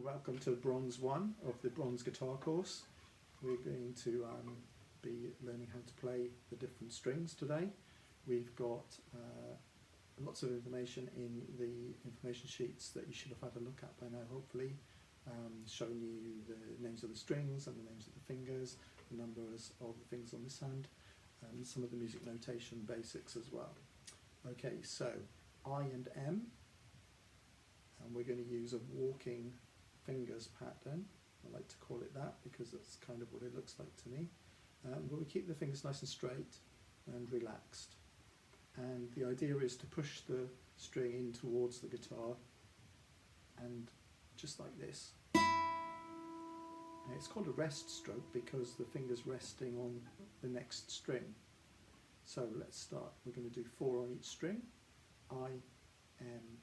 welcome to Bronze 1 of the Bronze Guitar course. We're going to be learning how to play the different strings today. We've got lots of information in the information sheets that you should have had a look at by now, hopefully, showing you the names of the strings and the names of the fingers, the numbers of the fingers on this hand, and some of the music notation basics as well. Okay, so I and M, and we're going to use a walking fingers pattern. I like to call it that because that's kind of what it looks like to me. But we keep the fingers nice and straight and relaxed. And the idea is to push the string in towards the guitar, and just like this. And it's called a rest stroke because the finger's resting on the next string. So let's start. We're going to do 4 on each string. I, M,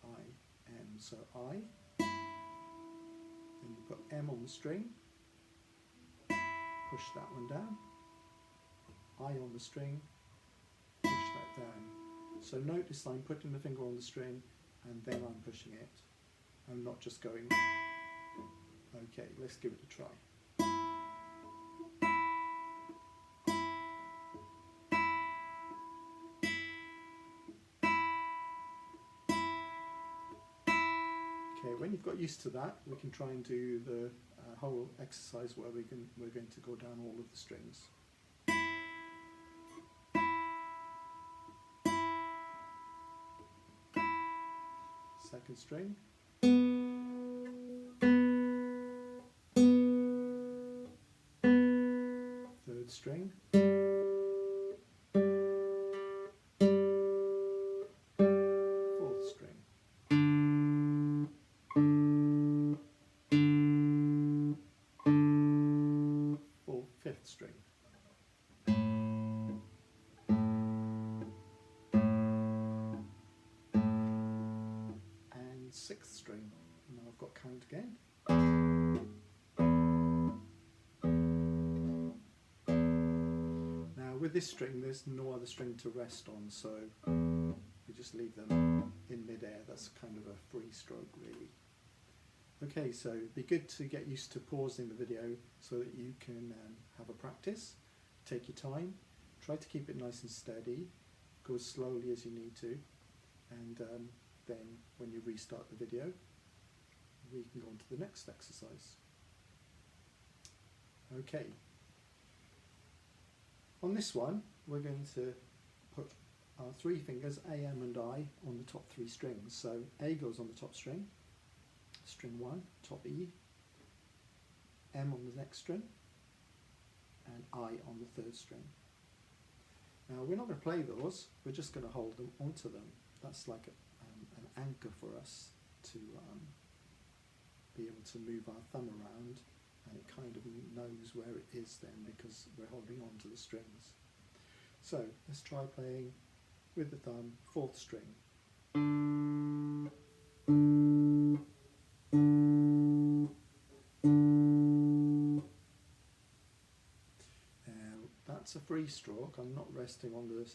I, M. So I. Then you put M on the string. Push that one down. I on the string. Push that down. So notice I'm putting the finger on the string and then I'm pushing it. I'm not just going. Okay, let's give it a try. Okay, when you've got used to that, we can try and do the whole exercise where we're going to go down all of the strings. Second string. Third string. Fourth string. Fifth string. And sixth string. Now I've got count again. Now with this string there's no other string to rest on, so we just leave them in mid-air. That's kind of a free stroke really. Okay, so it'd be good to get used to pausing the video so that you can have a practice. Take your time, try to keep it nice and steady, go as slowly as you need to, and then when you restart the video we can go on to the next exercise. Okay, on this one we're going to put our 3 fingers, A, M and I, on the top 3 strings. So A goes on the top string, string 1, top E, M on the next string, and I on the 3rd string. Now we're not going to play those, we're just going to hold them onto them. That's like an anchor for us to be able to move our thumb around, and it kind of knows where it is then because we're holding on to the strings. So let's try playing with the thumb, 4th string. That's a free stroke. I'm not resting on the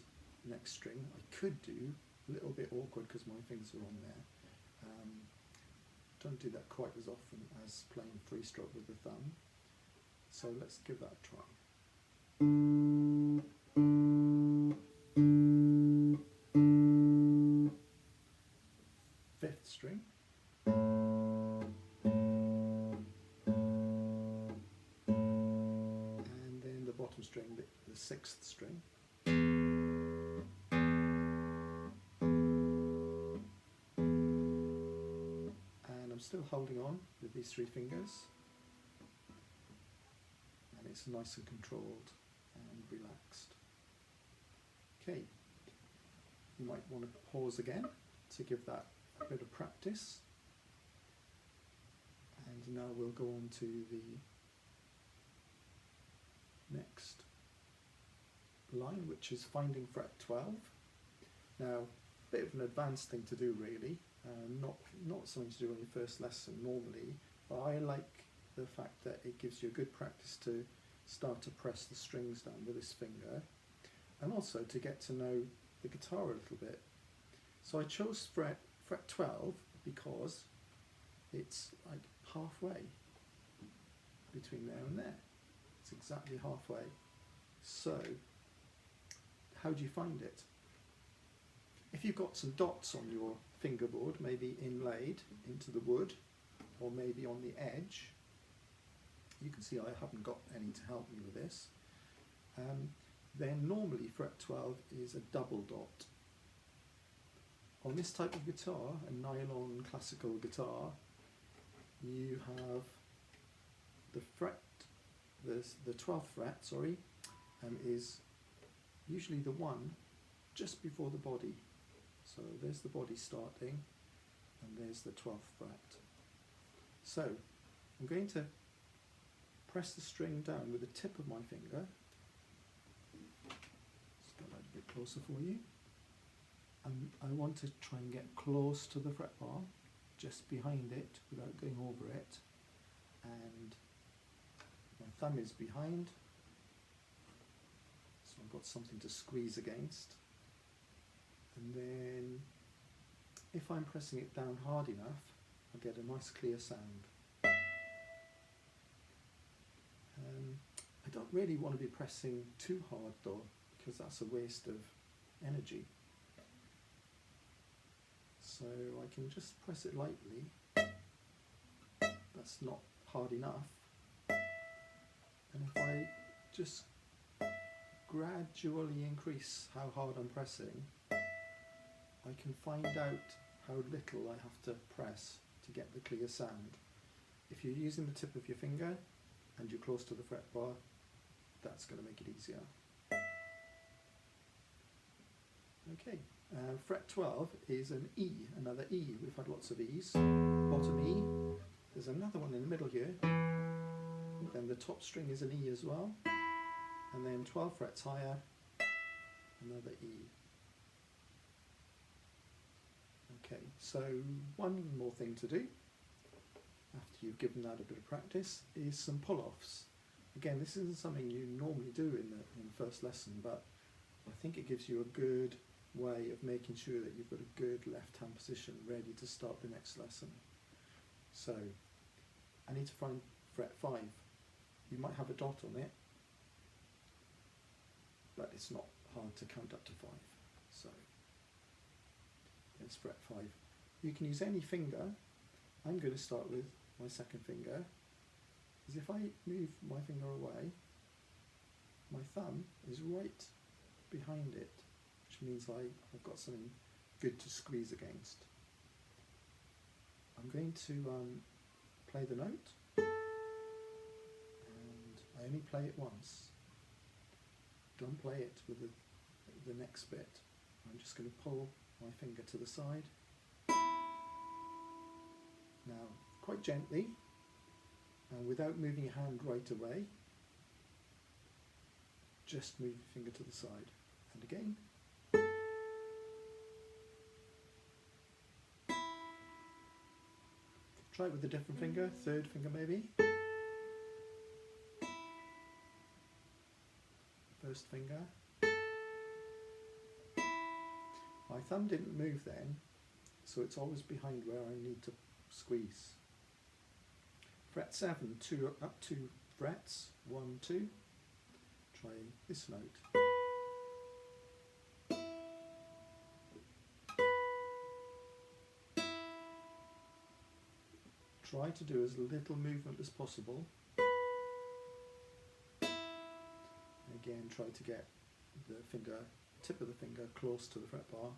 next string. I could do a little bit awkward because my fingers are on there. Don't do that quite as often as playing free stroke with the thumb. So let's give that a try. Fifth string. Bottom string, the 6th string. And I'm still holding on with these 3 fingers, and it's nice and controlled and relaxed. Okay, you might want to pause again to give that a bit of practice, and now we'll go on to the next line, which is finding fret 12. Now, a bit of an advanced thing to do really, not something to do on your first lesson normally, but I like the fact that it gives you a good practice to start to press the strings down with this finger, and also to get to know the guitar a little bit. So I chose fret 12 because it's like halfway between there and there. It's exactly halfway. So, how do you find it? If you've got some dots on your fingerboard, maybe inlaid into the wood, or maybe on the edge, you can see I haven't got any to help me with this, then normally fret 12 is a double dot. On this type of guitar, a nylon classical guitar, you have the fret, the 12th fret, sorry, is usually the one just before the body. So there's the body starting, and there's the 12th fret. So I'm going to press the string down with the tip of my finger. Just get that a bit closer for you. And I want to try and get close to the fret bar, just behind it, without going over it. And my thumb is behind, so I've got something to squeeze against. And then, if I'm pressing it down hard enough, I get a nice clear sound. I don't really want to be pressing too hard though, because that's a waste of energy. So I can just press it lightly. That's not hard enough. And if I just gradually increase how hard I'm pressing, I can find out how little I have to press to get the clear sound. If you're using the tip of your finger and you're close to the fret bar, that's going to make it easier. Okay, fret 12 is an E, another E. We've had lots of E's. Bottom E, there's another one in the middle here. Then the top string is an E as well. And then 12 frets higher, another E. Okay, so one more thing to do after you've given that a bit of practice is some pull-offs. Again, this isn't something you normally do in the first lesson, but I think it gives you a good way of making sure that you've got a good left-hand position ready to start the next lesson. So, I need to find fret 5. You might have a dot on it, but it's not hard to count up to 5. So, it's fret 5. You can use any finger. I'm going to start with my second finger, because if I move my finger away, my thumb is right behind it, which means I've got something good to squeeze against. I'm going to play the note, and I only play it once. Don't play it with the next bit. I'm just going to pull my finger to the side. Now, quite gently, and without moving your hand right away, just move your finger to the side. And again. Try it with a different finger, third finger maybe. First finger. My thumb didn't move then, so it's always behind where I need to squeeze. Fret 7, up 2 frets, 1, 2. Try this note. Try to do as little movement as possible. Again, try to get the tip of the finger close to the fret bar.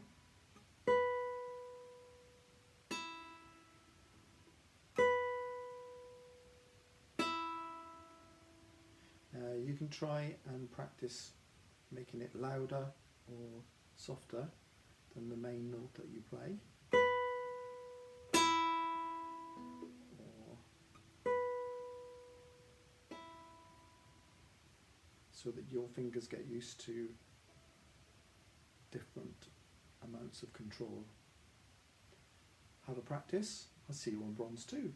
You can try and practice making it louder or softer than the main note that you play. So that your fingers get used to different amounts of control. Have a practice. I'll see you on bronze 2.